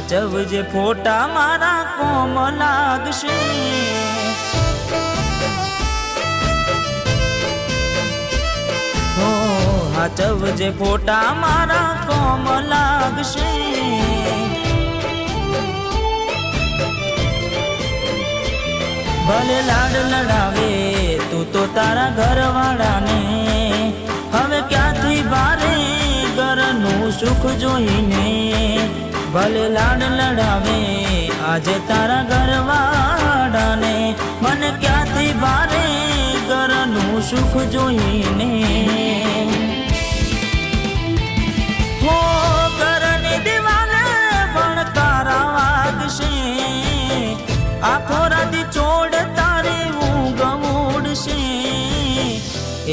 હાચવજે ફોટા મારા કોમ લાગશે। હો હાચવજે ફોટા મારા કોમ લાગશે। ભલે લાડ લડાવે તું તો તારા ઘરવાળાને, હવે ક્યાંથી ભારે ઘરનું સુખ જોઈને। ભલે લાડ લડાવે આજે તારા ઘરવાળાને, મને ક્યાંથી ભારે ઘરનું સુખ જોઈને। હો ઘરની દિવાલે ભણકારા વાગશે, આખો રાતી ચોડ તારી ઊંઘ ઉડશે।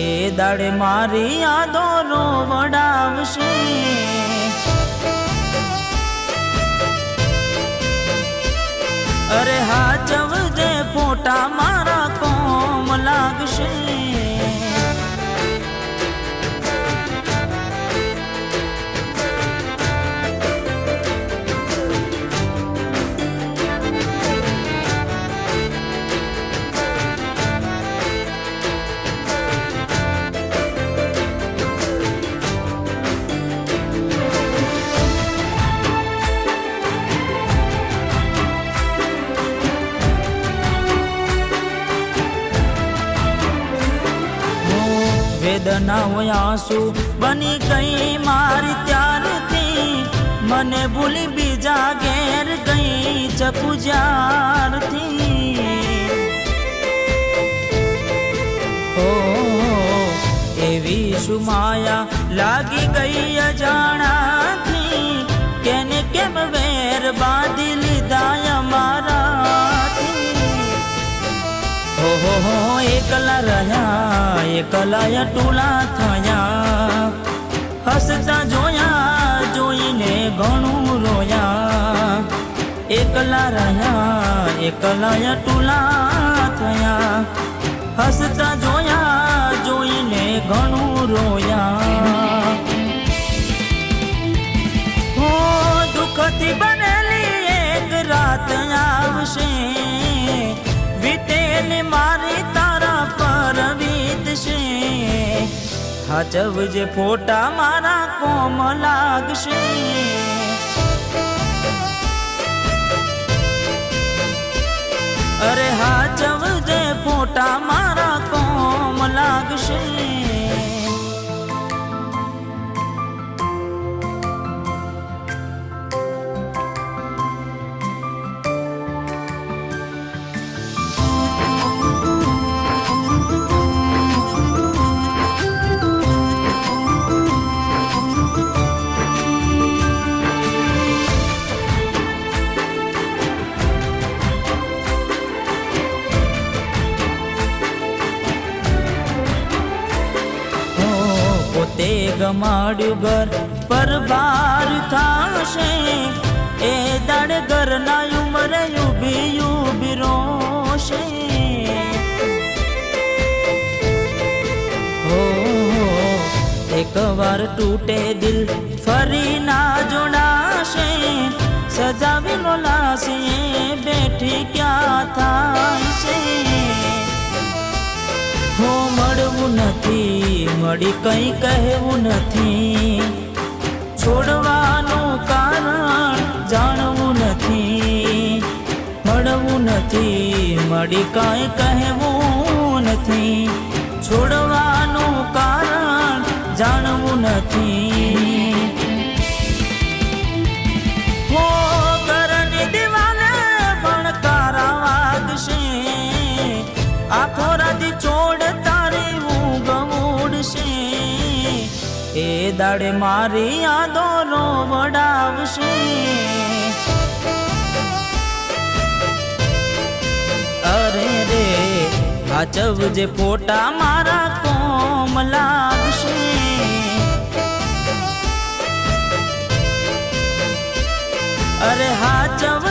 એ દાડે મારી યાદો રોવડાવશે। અરે હાચવજે ફોટા મારા કોમ લાગશે। વેદનાઓ આંસુ બની ગઈ મારી ત્યારથી, મને ભૂલી બીજા ઘેર ગઈ ચકુ જ્યારથી। ઓ એવી સુમાયા લાગી ગઈ અજાણાથી, કેને કેમ વેર બાંધી લીધા અમારાથી। હો એકલા રહ્યા એકલા ટૂલા થયા, હસતા જોયા જોઈને ઘણું રોયા। એકલા રહ્યા એકલા ટૂલા થયા, હસતા જોયા જોઈને ઘણું રોયા। હો દુઃખથી બનેલી એક રાત આવશે, વીતેલી મારી તારા પર વીતશે। હાચવજે ફોટા મારા કોમ લાગશે। અરે હાચવજે ફોટા મારા કોમ લાગશે। પોતે ગમાડ્યું ઘર પર બાર થાશે, એ દાડ ઘરના ઉમરે ઉભી ઉભી રોશે। હો એક વાર તૂટે દિલ ફરી ના જોડાશે, સજાવેલો લાશે બેઠી ક્યાં થાય છે। હો મળવું નથી મળી કઈ કહેવું નથી, છોડવાનું કારણ જાણવું નથી। મળવું નથી મળી કઈ કહેવું નથી, છોડવાનું કારણ જાણવું નથી। હો ઘરની દિવાલે ભણકારા વાગશે, આખો રાતી ચોડ તારી ઊંઘ ઉડશે। એ દાડે મારી યાદો રોવડાવશે। અરે રે હાચવજે ફોટા મારા કોમ લાગશે। અરે હાચવ